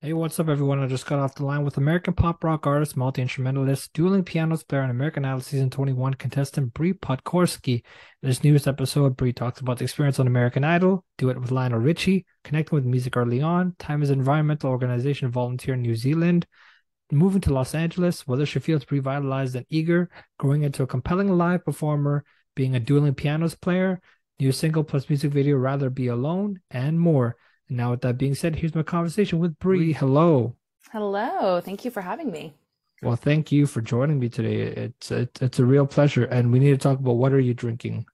Hey, what's up, everyone? I just got off the line with American pop rock artist, multi-instrumentalist, dueling pianos player, and American Idol Season 21 contestant Bree Podgorski. In this newest episode, Bree talks about the experience on American Idol, duet with Lionel Richie, connecting with music early on, time as an environmental organization volunteer in New Zealand, moving to Los Angeles, whether she feels revitalized and eager, growing into a compelling live performer, being a dueling pianos player, new single plus music video, Rather Be Alone, and more. And now, with that being said, here's my conversation with Bree. Hello. Hello, thank you for having me. Well, thank you for joining me today. It's a real pleasure, and we need to talk about what are you drinking?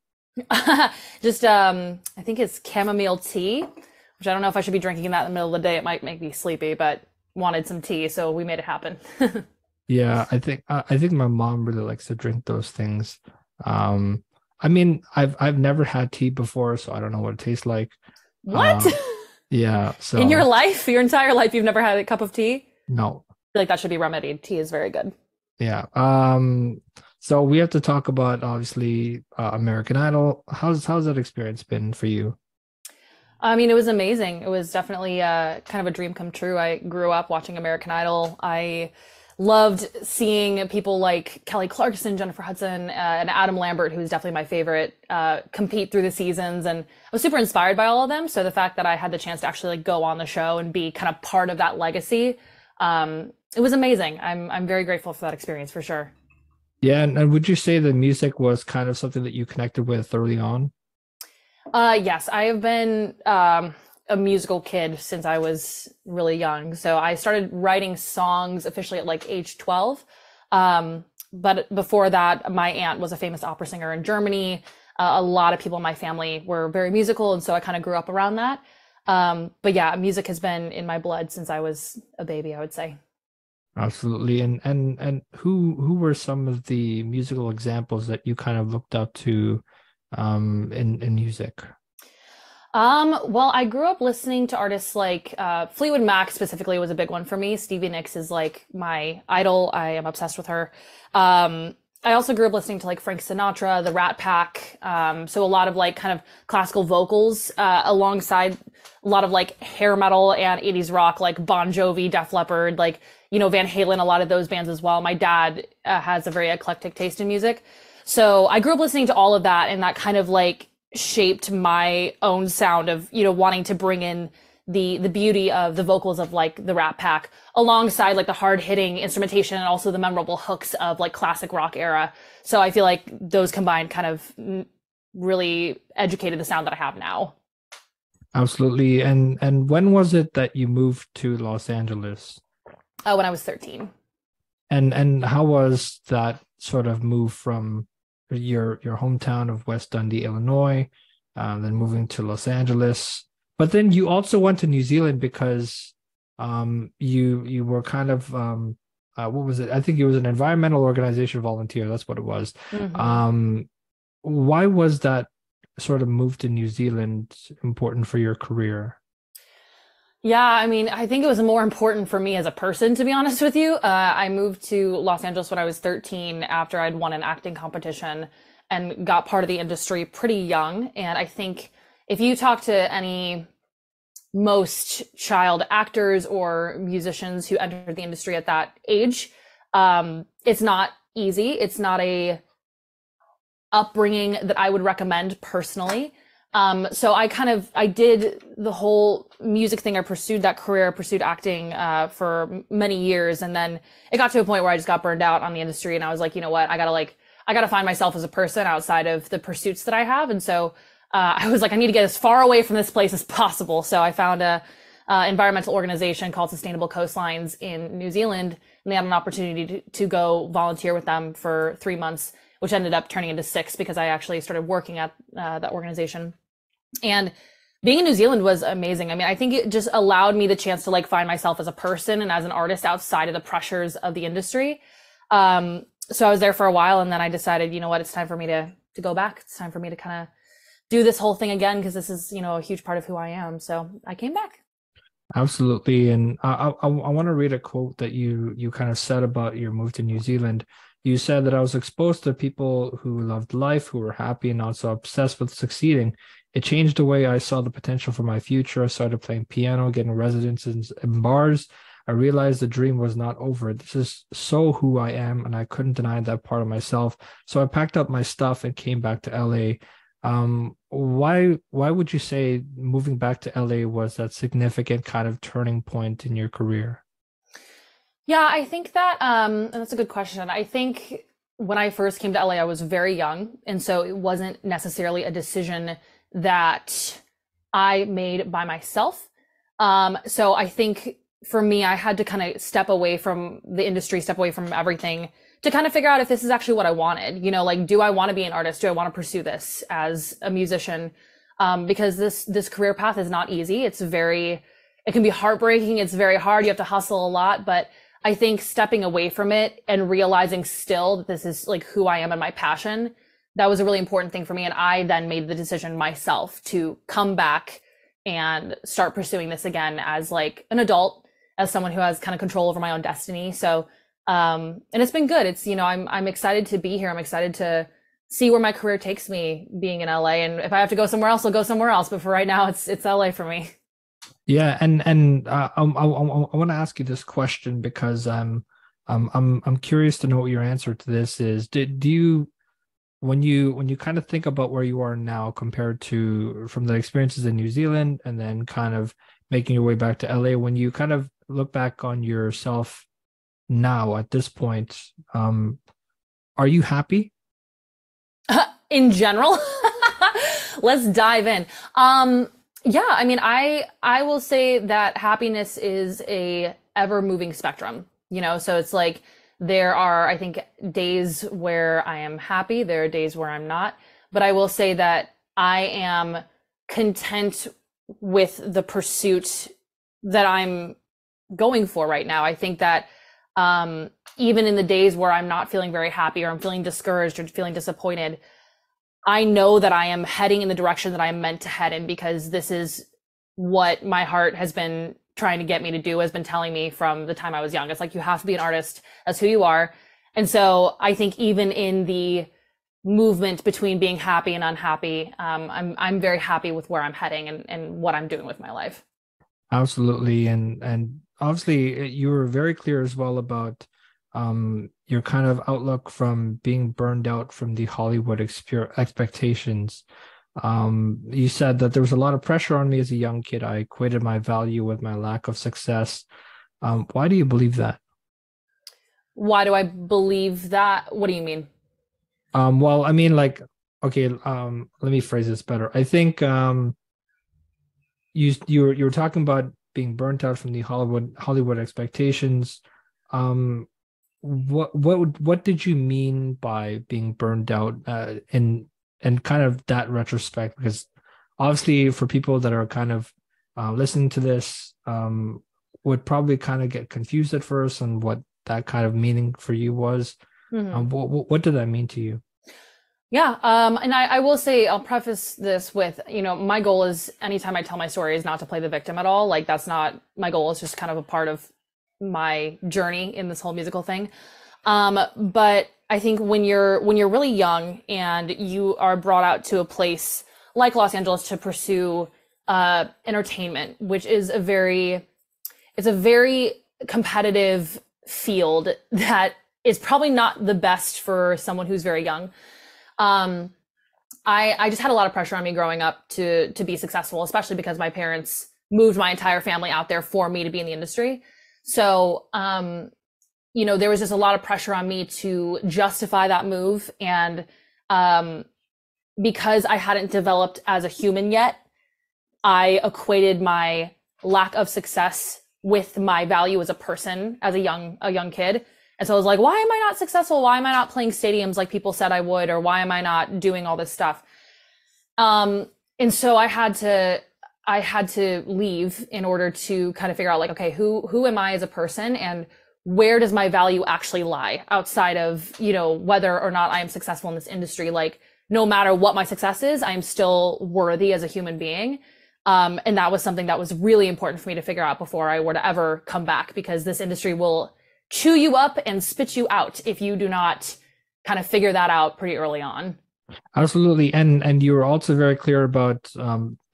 Just I think it's chamomile tea, which I don't know if I should be drinking that in the middle of the day. It might make me sleepy, but wanted some tea, so we made it happen. Yeah, I think my mom really likes to drink those things. Um, I mean, I've never had tea before, so I don't know what it tastes like. What? Um, yeah, In your so life, your entire life, you've never had a cup of tea? I no. feel like that should be remedied. Tea is very good. Yeah. So we have to talk about obviously American Idol. How's that experience been for you? I mean, it was amazing. It was definitely kind of a dream come true. I grew up watching American Idol. I loved seeing people like Kelly Clarkson, Jennifer Hudson, and Adam Lambert, who's definitely my favorite, compete through the seasons. And I was super inspired by all of them. So the fact that I had the chance to actually like go on the show and be kind of part of that legacy, it was amazing. I'm very grateful for that experience for sure. Yeah, and would you say the music was kind of something that you connected with early on? Yes, I have been a musical kid since I was really young. So I started writing songs officially at like age 12. But before that, my aunt was a famous opera singer in Germany. A lot of people in my family were very musical, and so I kind of grew up around that. But yeah, music has been in my blood since I was a baby, I would say. Absolutely. And who were some of the musical examples that you kind of looked up to in music? Well, I grew up listening to artists like Fleetwood Mac specifically was a big one for me. Stevie Nicks is like my idol. I am obsessed with her. I also grew up listening to like Frank Sinatra, the Rat Pack. So a lot of like kind of classical vocals alongside a lot of like hair metal and 80s rock, like Bon Jovi, Def Leppard, like, Van Halen, a lot of those bands as well. My dad has a very eclectic taste in music. So I grew up listening to all of that, and that kind of like shaped my own sound of, wanting to bring in the beauty of the vocals of like the Rat Pack alongside like the hard hitting instrumentation and also the memorable hooks of like classic rock era. So I feel like those combined kind of really educated the sound that I have now. Absolutely. And when was it that you moved to Los Angeles? When I was 13. And how was that sort of move from your hometown of West Dundee, Illinois, then moving to Los Angeles? But then you also went to New Zealand because you were kind of what was it? I think it was an environmental organization volunteer. That's what it was. Hmm. Um, why was that sort of move to New Zealand important for your career? Yeah, I mean, I think it was more important for me as a person, to be honest with you. I moved to Los Angeles when I was 13 after I'd won an acting competition and got part of the industry pretty young. And I think if you talk to any most child actors or musicians who entered the industry at that age, it's not easy. It's not a upbringing that I would recommend personally. So I did the whole music thing. I pursued that career, I pursued acting, for many years. And then it got to a point where I just got burned out on the industry. And I was like, you know what? I gotta find myself as a person outside of the pursuits that I have. And so, I was like, I need to get as far away from this place as possible. So I found a environmental organization called Sustainable Coastlines in New Zealand. And they had an opportunity to go volunteer with them for 3 months, which ended up turning into 6 because I actually started working at that organization. And being in New Zealand was amazing. I mean, I think it just allowed me the chance to like find myself as a person and as an artist outside of the pressures of the industry. So I was there for a while, and then I decided, you know what, it's time for me to go back. It's time for me to kind of do this whole thing again because this is, a huge part of who I am. So I came back. Absolutely. And I want to read a quote that you kind of said about your move to New Zealand. You said that I was exposed to people who loved life, who were happy and not so obsessed with succeeding. It changed the way I saw the potential for my future. I started playing piano, getting residencies in bars. I realized the dream was not over. This is so who I am, and I couldn't deny that part of myself. So I packed up my stuff and came back to LA. Why would you say moving back to LA was that significant kind of turning point in your career? Yeah, I think that and that's a good question. I think when I first came to LA, I was very young, and so it wasn't necessarily a decision that I made by myself. So I think for me, I had to kind of step away from the industry, step away from everything to kind of figure out if this is actually what I wanted. You know, like, do I want to be an artist? Do I want to pursue this as a musician? Because this career path is not easy. It can be heartbreaking. It's very hard. You have to hustle a lot, but I think stepping away from it and realizing still that this is like who I am and my passion, that was a really important thing for me. And I then made the decision myself to come back and start pursuing this again as like an adult, as someone who has kind of control over my own destiny. So, and it's been good. It's, you know, I'm excited to be here. I'm excited to see where my career takes me being in LA. And if I have to go somewhere else, I'll go somewhere else. But for right now, it's LA for me. Yeah, and I want to ask you this question because I'm curious to know what your answer to this is. Do you when you kind of think about where you are now compared to from the experiences in New Zealand and then kind of making your way back to LA, when you kind of look back on yourself now at this point, are you happy? In general, let's dive in. Yeah, I mean, I will say that happiness is a ever moving spectrum, you know, so it's like there are, I think, days where I am happy, there are days where I'm not, but I will say that I am content with the pursuit that I'm going for right now. I think that even in the days where I'm not feeling very happy or I'm feeling discouraged or feeling disappointed, I know that I am heading in the direction that I am meant to head in because this is what my heart has been trying to get me to do, has been telling me from the time I was young. It's like, you have to be an artist. That's who you are. And so I think even in the movement between being happy and unhappy, I'm very happy with where I'm heading and what I'm doing with my life. Absolutely, and obviously you were very clear as well about your kind of outlook from being burned out from the Hollywood expectations. You said that there was a lot of pressure on me as a young kid. I equated my value with my lack of success. Why do you believe that? Why do I believe that? What do you mean? Well, I mean, like, okay, let me phrase this better. I think you were talking about being burnt out from the Hollywood expectations. What did you mean by being burned out in kind of that retrospect? Because obviously for people that are kind of listening to this would probably kind of get confused at first on what that kind of meaning for you was. Mhm. What did that mean to you? Yeah, and I will say, I'll preface this with, you know, my goal is anytime I tell my story is not to play the victim at all. Like, that's not my goal. It's just kind of a part of my journey in this whole musical thing. But I think when you're really young and you are brought out to a place like Los Angeles to pursue entertainment, which is it's a very competitive field that is probably not the best for someone who's very young. I just had a lot of pressure on me growing up to be successful, especially because my parents moved my entire family out there for me to be in the industry. So, you know, there was just a lot of pressure on me to justify that move. And because I hadn't developed as a human yet, I equated my lack of success with my value as a person, as a young kid. And so I was like, why am I not successful? Why am I not playing stadiums like people said I would? Or why am I not doing all this stuff? And so I had to leave in order to kind of figure out, like, okay, who am I as a person, and where does my value actually lie outside of, you know, whether or not I am successful in this industry? Like, no matter what my success is, I am still worthy as a human being. And that was something that was really important for me to figure out before I were to ever come back, because this industry will chew you up and spit you out if you do not kind of figure that out pretty early on. Absolutely. And you were also very clear about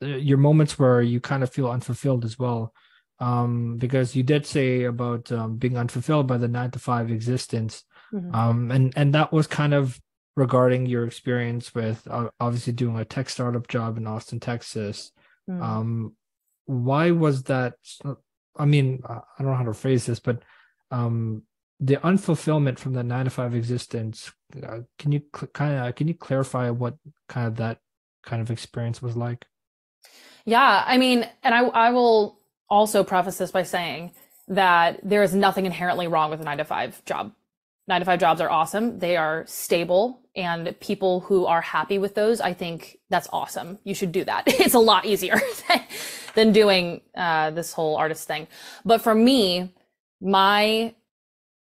your moments where you kind of feel unfulfilled as well. Because you did say about being unfulfilled by the 9 to 5 existence. Mm-hmm. And that was kind of regarding your experience with obviously doing a tech startup job in Austin, Texas. Mm. Um, why was that? I mean, I don't know how to phrase this, but the unfulfillment from the 9 to 5 existence. Can you can you clarify what kind of that kind of experience was like? Yeah, I mean, and I will also preface this by saying that there is nothing inherently wrong with a 9 to 5 job. 9 to 5 jobs are awesome. They are stable, and people who are happy with those, I think that's awesome. You should do that. It's a lot easier than doing this whole artist thing. But for me, my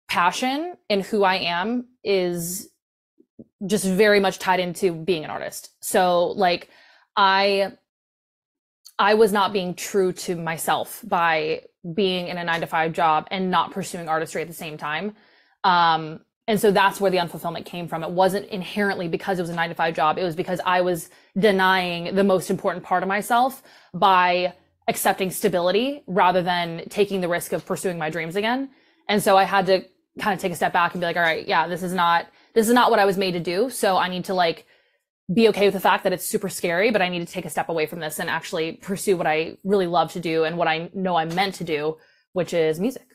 passion and who I am is just very much tied into being an artist. So like I was not being true to myself by being in a 9 to 5 job and not pursuing artistry at the same time. And so that's where the unfulfillment came from. It wasn't inherently because it was a 9 to 5 job. It was because I was denying the most important part of myself by accepting stability rather than taking the risk of pursuing my dreams again. And so I had to kind of take a step back and be like, all right, yeah, this is not what I was made to do. So I need to like be okay with the fact that it's super scary, but I need to take a step away from this and actually pursue what I really love to do and what I know I'm meant to do, which is music.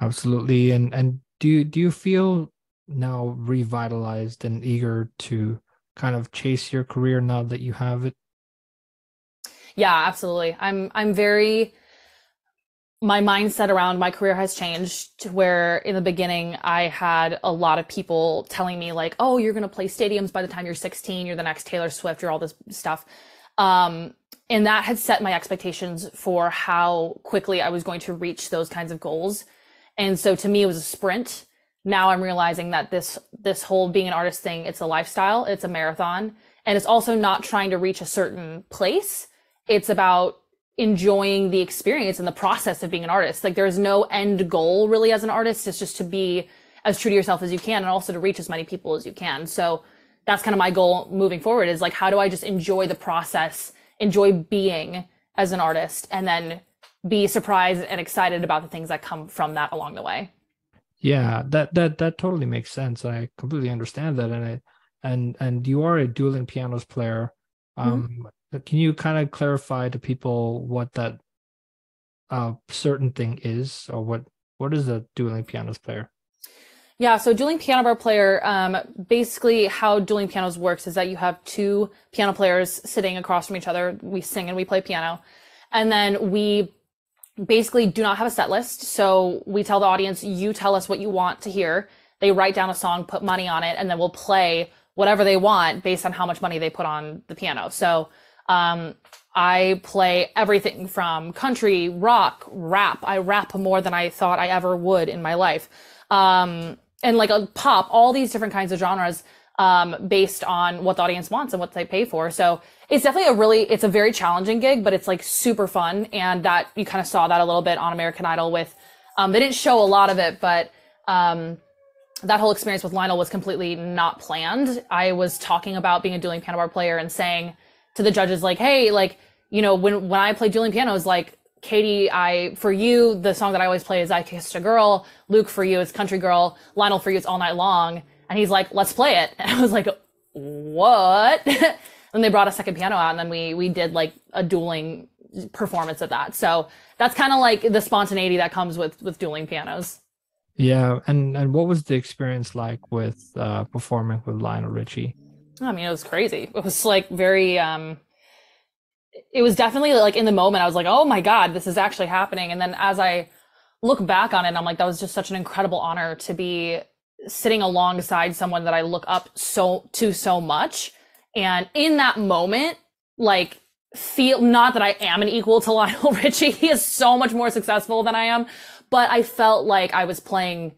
Absolutely. And do you feel now revitalized and eager to kind of chase your career now that you have it? Yeah, absolutely. I'm very my mindset around my career has changed to where in the beginning I had a lot of people telling me like, oh, you're going to play stadiums by the time you're 16. You're the next Taylor Swift. You're all this stuff. And that had set my expectations for how quickly I was going to reach those kinds of goals. And so to me, it was a sprint. Now I'm realizing that this whole being an artist thing, it's a lifestyle, it's a marathon, and it's also not trying to reach a certain place. It's about enjoying the experience and the process of being an artist. Like there's no end goal really as an artist. It's just to be as true to yourself as you can and also to reach as many people as you can. So that's kind of my goal moving forward is like, how do I just enjoy the process, enjoy being as an artist, and then be surprised and excited about the things that come from that along the way. Yeah, that totally makes sense. I completely understand that, and you are a dueling pianos player. Mm-hmm. Can you kind of clarify to people what that certain thing is, or what is a dueling pianos player? Yeah, so dueling piano bar player, basically how dueling pianos works is that you have two piano players sitting across from each other. We sing and we play piano. And then we basically do not have a set list. So we tell the audience, you tell us what you want to hear. They write down a song, put money on it, and then we'll play whatever they want based on how much money they put on the piano. So I play everything from country, rock, rap. I rap more than I thought I ever would in my life. And like a pop, all these different kinds of genres, based on what the audience wants and what they pay for. So it's definitely it's a very challenging gig, but it's like super fun. And that you kind of saw that a little bit on American Idol with, they didn't show a lot of it, but, that whole experience with Lionel was completely not planned. I was talking about being a dueling piano bar player and saying to the judges, like, hey, like, you know, when I play dueling pianos, like, Katie, for you, the song that I always play is I Kissed a Girl. Luke, for you, it's Country Girl. Lionel, for you, it's All Night Long. And he's like, let's play it. And I was like, what? And they brought a second piano out, and then we did like a dueling performance of that. So that's kind of like the spontaneity that comes with dueling pianos. Yeah, and what was the experience like with performing with Lionel Richie? I mean, it was crazy. It was like very, it was definitely like in the moment, I was like, oh my God, this is actually happening. And then as I look back on it, I'm like, that was just such an incredible honor to be sitting alongside someone that I look up so much. And in that moment, like feel not that I am an equal to Lionel Richie. He is so much more successful than I am, but I felt like I was playing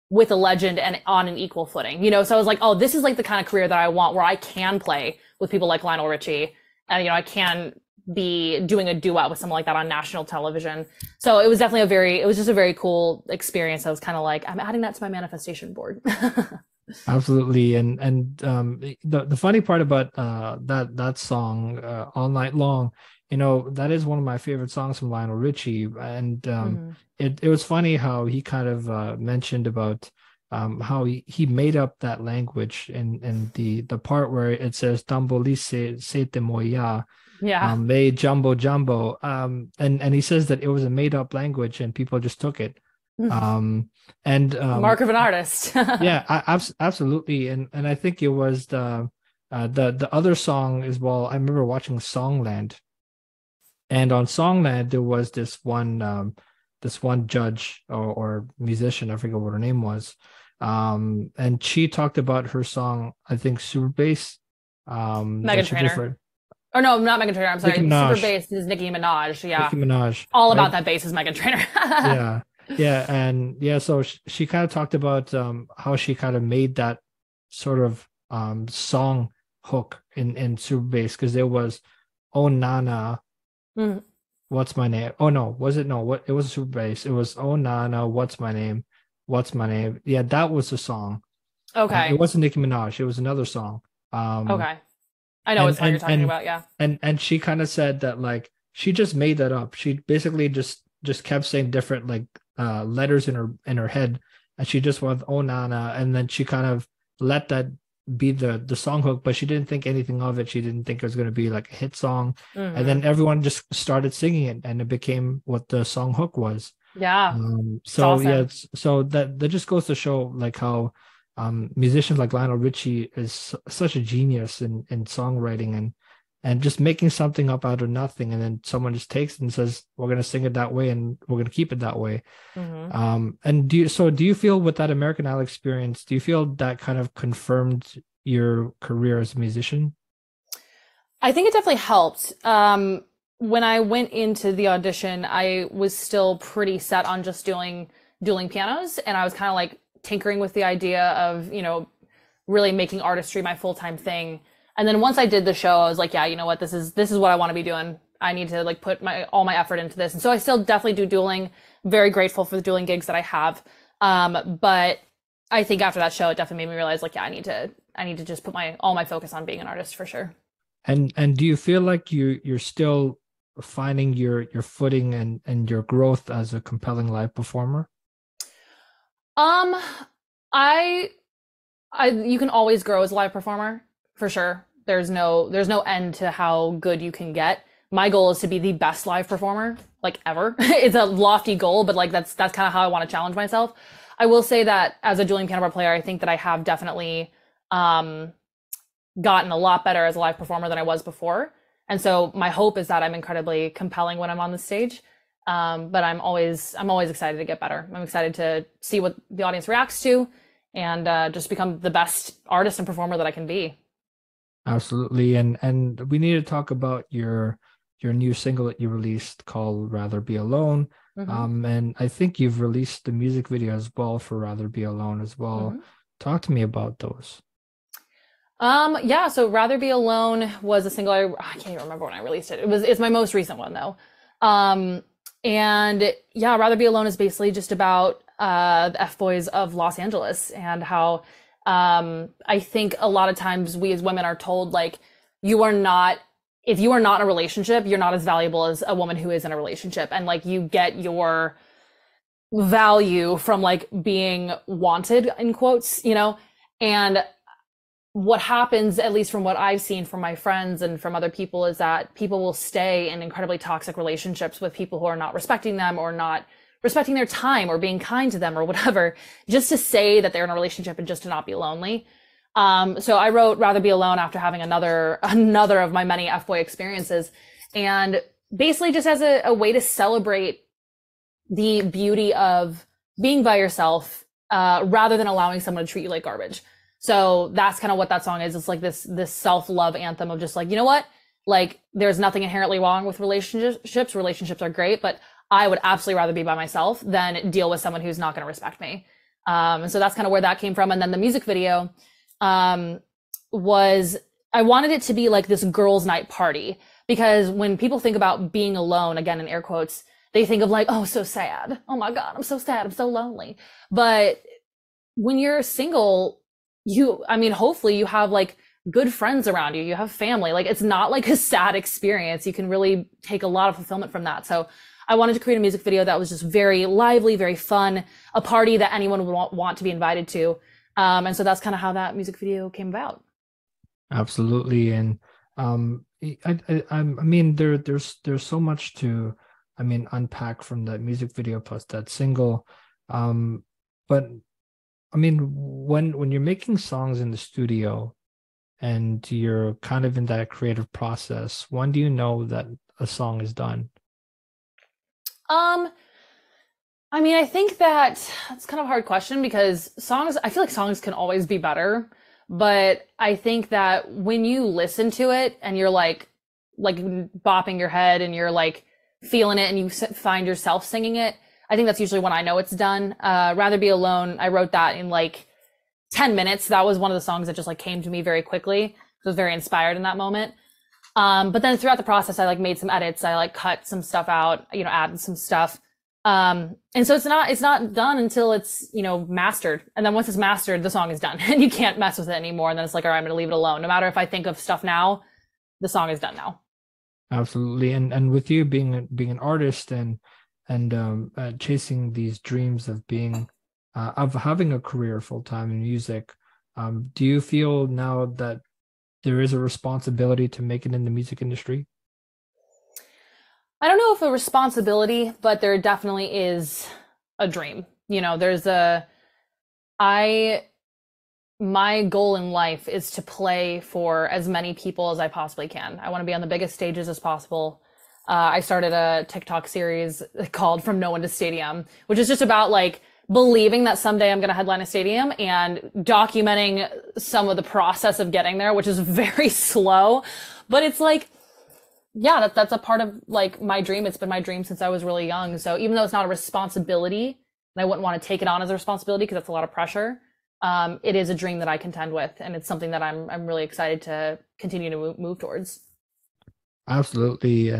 with a legend and on an equal footing, you know? So I was like, oh, this is like the kind of career that I want where I can play with people like Lionel Richie. And, you know, I can be doing a duet with someone like that on national television. So it was definitely it was just a very cool experience. I was kind of like, I'm adding that to my manifestation board. Absolutely. And the funny part about that song, All Night Long, that is one of my favorite songs from Lionel Richie. And Mhm. it was funny how he kind of mentioned about how he made up that language in the part where it says Tamboli se te moya, Yeah. me jumbo jumbo. And he says that it was a made up language and people just took it. Um, and Mark of an artist. yeah, absolutely. And I think it was the other song as well. I remember watching Songland, and on Songland there was this one judge or musician, I forget what her name was. And she talked about her song, I think Super Bass. Megan That she did Trainor. for Or no, not Megan Trainor. I'm Nicki sorry. Super Minaj. bass is Nicki Minaj. Yeah. Nicki Minaj, All about right? that bass is Megan Trainor. Yeah. Yeah, and yeah, so she kind of talked about how she kind of made that sort of song hook in Super Bass because there was Oh Nana, Mm, what's my name? Oh no, was it no, what it was Super Bass. It was Oh Nana, what's my name? What's my name? Yeah, that was the song. It okay. wasn't Nicki Minaj, it was another song. Okay. I know what And song you're and talking and about. Yeah. and she kind of said that like she just made that up. She basically just kept saying different like letters in her head, and she just went oh nana, and then she kind of let that be the song hook, but she didn't think anything of it. She didn't think it was going to be like a hit song, and then Hmm. everyone just started singing it, and it became what the song hook was. Yeah. It's So yeah, awesome. so that just goes to show like how musicians like Lionel Richie is such a genius in songwriting and just making something up out of nothing, and then someone just takes it and says, "We're gonna sing it that way, and we're gonna keep it that way." Hmm. And do you feel with that American Idol experience, do you feel that kind of confirmed your career as a musician? I think it definitely helped. When I went into the audition, I was still pretty set on just doing dueling pianos, and I was kind of like tinkering with the idea of, really making artistry my full-time thing. And then once I did the show, I was like, yeah, you know what, this is what I want to be doing. I need to like put my all my effort into this. And so I still definitely do dueling. Very grateful for the dueling gigs that I have. But I think after that show, it definitely made me realize like, yeah, I need to just put my all my focus on being an artist for sure. And do you feel like you're still finding your footing and your growth as a compelling live performer? Um, I you can always grow as a live performer for sure. There's no end to how good you can get. My goal is to be the best live performer like ever. It's a lofty goal, but like that's kind of how I want to challenge myself. I will say that as a dueling piano bar player, I think that I have definitely um gotten a lot better as a live performer than I was before. And so my hope is that I'm incredibly compelling when I'm on the stage. But I'm always excited to get better. I'm excited to see what the audience reacts to and just become the best artist and performer that I can be. Absolutely. And we need to talk about your new single that you released called Rather Be Alone. Hmm. And I think you've released the music video as well for Rather Be Alone as well. Hmm. Talk to me about those. Yeah, so Rather Be Alone was a single I can't even remember when I released it. It's my most recent one though. Um, and yeah, Rather Be Alone is basically just about the F-boys of Los Angeles and how I think a lot of times we as women are told like you are not if you are not in a relationship, you're not as valuable as a woman who is in a relationship. And like you get your value from like being wanted in quotes, and what happens, at least from what I've seen from my friends and from other people, is that people will stay in incredibly toxic relationships with people who are not respecting them or not respecting their time or being kind to them or whatever, just to say that they're in a relationship and just to not be lonely. So I wrote Rather Be Alone after having another of my many F-boy experiences. And basically just as a way to celebrate the beauty of being by yourself, rather than allowing someone to treat you like garbage. So that's kind of what that song is. It's like this self-love anthem of just like, you know what? Like there's nothing inherently wrong with relationships. Relationships are great, but I would absolutely rather be by myself than deal with someone who's not going to respect me. And so that's kind of where that came from. And then the music video um, was I wanted it to be like this girls' night party because when people think about being alone, again in air quotes, they think of like, oh, so sad. Oh my God, I'm so sad. I'm so lonely. But when you're single, I mean, hopefully you have like good friends around you. You have family. Like it's not like a sad experience. You can really take a lot of fulfillment from that. So I wanted to create a music video that was just very lively, very fun, a party that anyone would want to be invited to. And so that's kind of how that music video came about. Absolutely. And I mean, there's so much to, I mean, unpack from that music video plus that single. But I mean, when you're making songs in the studio and you're kind of in that creative process, when do you know that a song is done? Um, I mean, I think that it's kind of a hard question because I feel like songs can always be better. But I think that when you listen to it and you're like bopping your head and you're like feeling it and you find yourself singing it, I think that's usually when I know it's done. Rather Be Alone, I wrote that in like 10 minutes. That was one of the songs that just like came to me very quickly. I was very inspired in that moment. But then throughout the process, I like made some edits. I like cut some stuff out, added some stuff. And so it's not done until it's, mastered. And then once it's mastered, the song is done and you can't mess with it anymore. And then it's like, all right, I'm going to leave it alone. No matter if I think of stuff now, the song is done now. Absolutely. And with you being an artist and chasing these dreams of being of having a career full time in music, do you feel now that there is a responsibility to make it in the music industry? I don't know if a responsibility, but there definitely is a dream. I, my goal in life is to play for as many people as I possibly can. I want to be on the biggest stages as possible. I started a TikTok series called From No One to Stadium, which is just about like believing that someday I'm going to headline a stadium and documenting some of the process of getting there, which is very slow, but it's like, yeah, that's a part of like my dream. It's been my dream since I was really young. So even though it's not a responsibility, and I wouldn't want to take it on as a responsibility because that's a lot of pressure, it is a dream that I contend with, and it's something that I'm really excited to continue to move towards. Absolutely.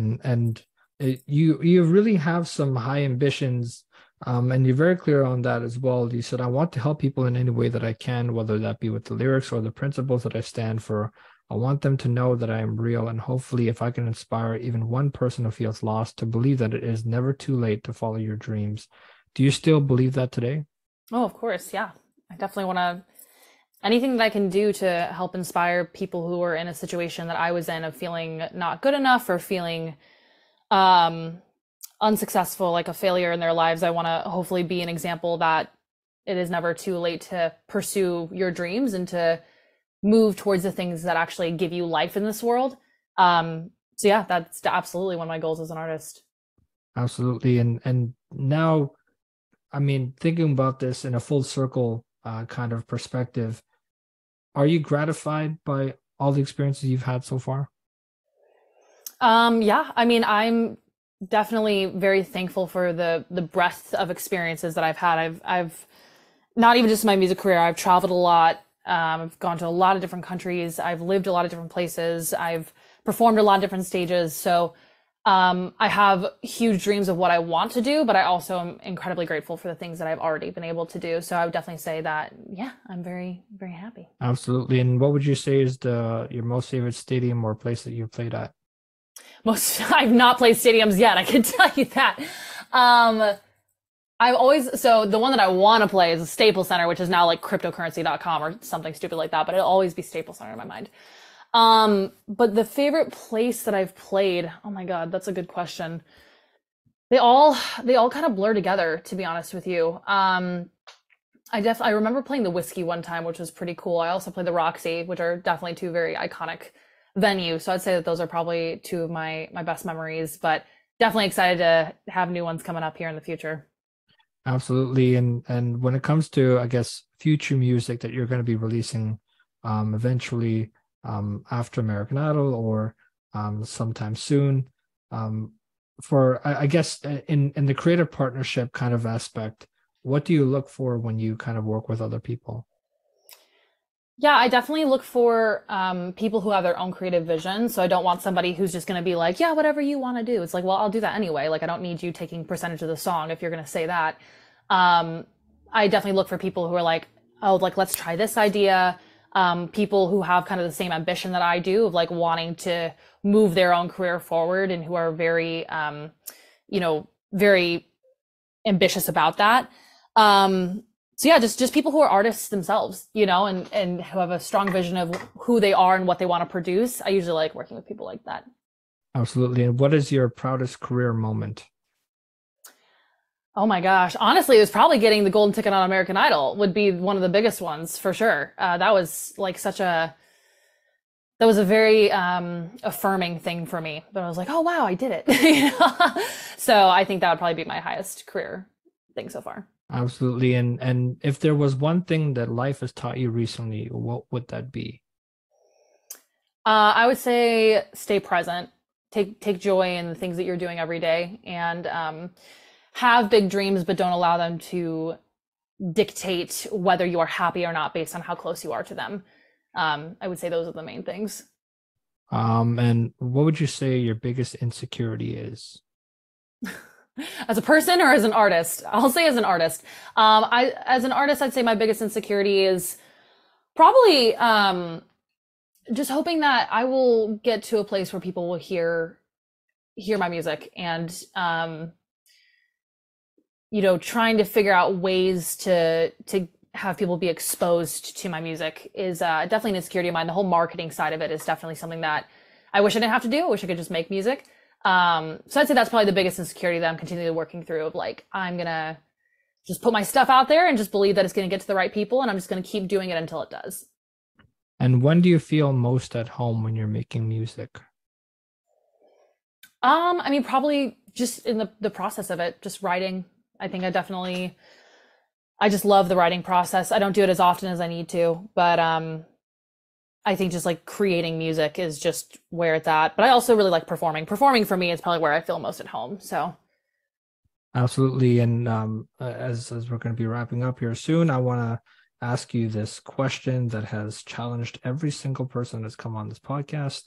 You really have some high ambitions, and you're very clear on that as well. You said, I want to help people in any way that I can, whether that be with the lyrics or the principles that I stand for. I want them to know that I am real, and hopefully, if I can inspire even one person who feels lost to believe that it is never too late to follow your dreams. Do you still believe that today? Oh, of course. Yeah. I definitely want to, anything that I can do to help inspire people who are in a situation that I was in of feeling not good enough or feeling um, unsuccessful, like a failure in their lives. I want to hopefully be an example that it is never too late to pursue your dreams and to move towards the things that actually give you life in this world. So yeah, that's absolutely one of my goals as an artist. Absolutely. And now, I mean, thinking about this in a full circle kind of perspective, are you gratified by all the experiences you've had so far? Yeah, I mean, I'm definitely very thankful for the breadth of experiences that I've had. I've not even just my music career. I've traveled a lot. I've gone to a lot of different countries. I've lived a lot of different places. I've performed a lot of different stages. So I have huge dreams of what I want to do, but I also am incredibly grateful for the things that I've already been able to do. So I would definitely say that, yeah, I'm very, very happy. Absolutely. And what would you say is the your most favorite stadium or place that you've played at? I've not played stadiums yet. I can tell you that. Um, so the one that I want to play is the Staples Center, which is now like cryptocurrency.com or something stupid like that, but it'll always be Staples Center in my mind. But the favorite place that I've played, oh my God, that's a good question. They all kind of blur together, to be honest with you. I remember playing the Whiskey one time, which was pretty cool. I also played the Roxy, which are definitely two very iconic venues. So I'd say that those are probably two of my best memories, but definitely excited to have new ones coming up here in the future. Absolutely. And when it comes to, I guess, future music that you're going to be releasing eventually after American Idol or sometime soon, for I guess in the creative partnership kind of aspect, what do you look for when you kind of work with other people? Yeah, I definitely look for people who have their own creative vision. So I don't want somebody who's just going to be like, yeah, whatever you want to do. It's like, well, I'll do that anyway. Like, I don't need you taking percentage of the song if you're going to say that. Um, I definitely look for people who are like, oh, like, let's try this idea. People who have kind of the same ambition that I do of like wanting to move their own career forward and who are very, very ambitious about that. So yeah, just people who are artists themselves, and who have a strong vision of who they are and what they want to produce. I usually like working with people like that. Absolutely. And what is your proudest career moment? Oh my gosh. Honestly, it was probably getting the golden ticket on American Idol would be one of the biggest ones for sure. That was like that was a very affirming thing for me. But I was like, oh wow, I did it. So I think that would probably be my highest career thing so far. Absolutely. And if there was one thing that life has taught you recently, what would that be? I would say stay present. Take joy in the things that you're doing every day, and have big dreams, but don't allow them to dictate whether you are happy or not based on how close you are to them. I would say those are the main things. And what would you say your biggest insecurity is? As a person or as an artist? I'll say as an artist. As an artist, I'd say my biggest insecurity is probably just hoping that I will get to a place where people will hear my music, and trying to figure out ways to have people be exposed to my music is definitely an insecurity of mine. The whole marketing side of it is definitely something that I wish I didn't have to do. I wish I could just make music. So I'd say that's probably the biggest insecurity that I'm continually working through, of like, I'm gonna just put my stuff out there and just believe that it's gonna get to the right people, and I'm just gonna keep doing it until it does. And when do you feel most at home when you're making music? I mean, probably just in the process of it, just writing. I think I just love the writing process. I don't do it as often as I need to, but I think just like creating music is just where it's at. But I also really like performing. Performing for me is probably where I feel most at home. So Absolutely. And as we're going to be wrapping up here soon, I want to ask you this question that has challenged every single person that's come on this podcast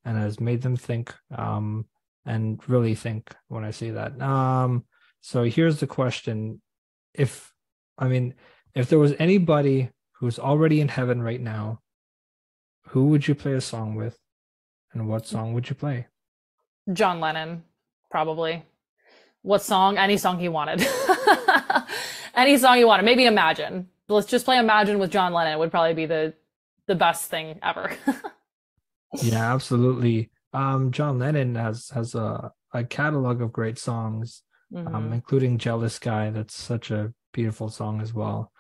and has made them think, and really think when I say that. So here's the question. If, I mean, if there was anybody who's already in heaven right now, who would you play a song with, and what song would you play? John Lennon, probably. What song? Any song he wanted. Any song he wanted. Maybe Imagine. Let's just play Imagine with John Lennon would probably be the best thing ever. Yeah, absolutely. John Lennon has a catalog of great songs, including Jealous Guy. That's such a beautiful song as well.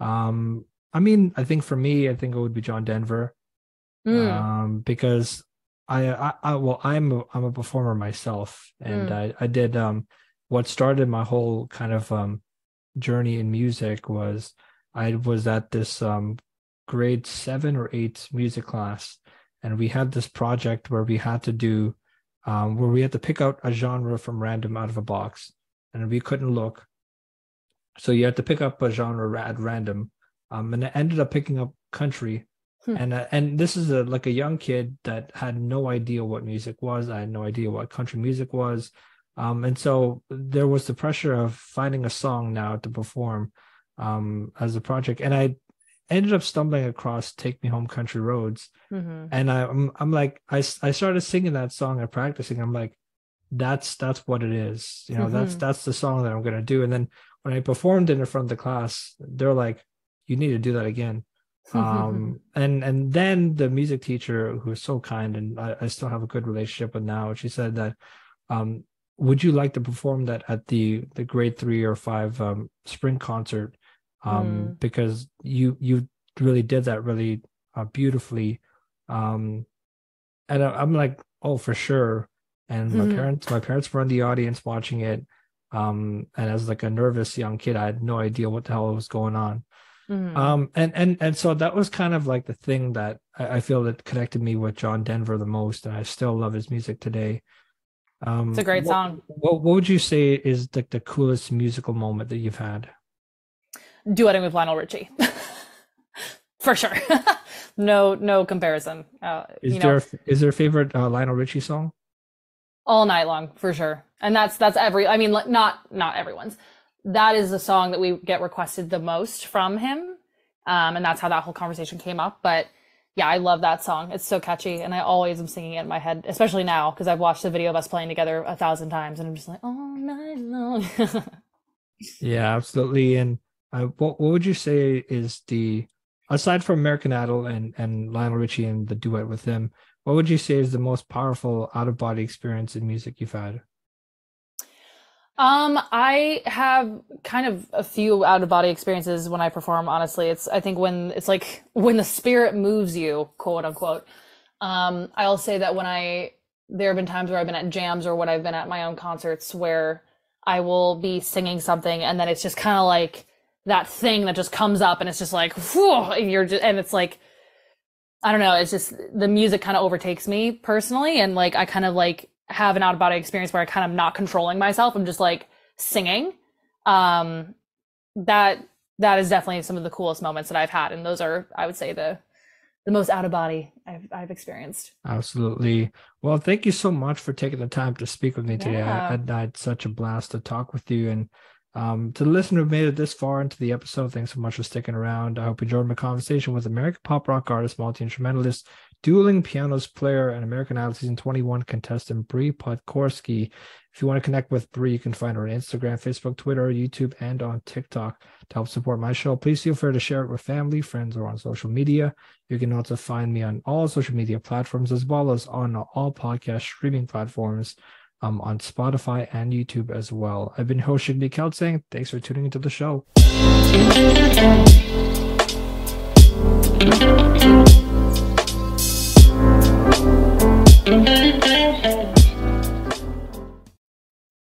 I mean, I think for me, I think it would be John Denver. Because I'm a performer myself, and I did what started my whole kind of journey in music was I was at this grade 7 or 8 music class, and we had this project where we had to do where we had to pick out a genre from random out of a box, and we couldn't look, so you had to pick up a genre at random, and I ended up picking up country. And this is like a young kid that had no idea what music was. I had no idea what country music was. And so there was the pressure of finding a song now to perform as a project. And I ended up stumbling across Take Me Home Country Roads. And I'm like, I started singing that song and practicing. I'm like, that's what it is. That's the song that I'm going to do. And then when I performed it in front of the class, they're like, you need to do that again. And then the music teacher, who was so kind, and I still have a good relationship with now, she said that would you like to perform that at the grade 3 or 5 spring concert, because you really did that really beautifully, and I'm like, oh, for sure. And my parents were in the audience watching it, and as like a nervous young kid, I had no idea what the hell was going on. And so that was kind of like the thing that I feel that connected me with John Denver the most, and I still love his music today. It's a great song. What would you say is like the coolest musical moment that you've had? Duetting with Lionel Richie. for sure. No comparison. Is there a favorite Lionel Richie song? All night long for sure. And that's I mean, not everyone's. That is the song that we get requested the most from him. And that's how that whole conversation came up. But yeah, I love that song. It's so catchy, and I always am singing it in my head, especially now because I've watched the video of us playing together 1,000 times, and I'm just like, all night long. Yeah, absolutely. And what would you say is aside from American Idol and Lionel Richie and the duet with him, what would you say is the most powerful out of body experience in music you've had? I have kind of a few out of body experiences when I perform, honestly. I think when it's like when the spirit moves you, quote unquote. I'll say that there have been times where I've been at jams or when I've been at my own concerts where I will be singing something and then it's just kind of like that thing that just comes up and it's just like, whew, and it's like, I don't know, it's just the music kind of overtakes me personally. And like, I kind of like have an out of body experience where I kind of not controlling myself. I'm just like singing. That is definitely some of the coolest moments that I've had. And those are, I would say, the most out of body I've experienced. Absolutely. Well, thank you so much for taking the time to speak with me today. Yeah. I had such a blast to talk with you. And to the listener who made it this far into the episode, thanks so much for sticking around. I hope you enjoyed my conversation with American pop rock artist, multi-instrumentalist, dueling pianos player, and American Idol Season 21 contestant Bree Podgorski. If you want to connect with Bree, you can find her on Instagram, Facebook, Twitter, YouTube, and on TikTok. To help support my show, please feel free to share it with family, friends, or on social media. You can also find me on all social media platforms as well as on all podcast streaming platforms. On Spotify and YouTube as well. I've been host Jigme Kelsang. Thanks for tuning into the show.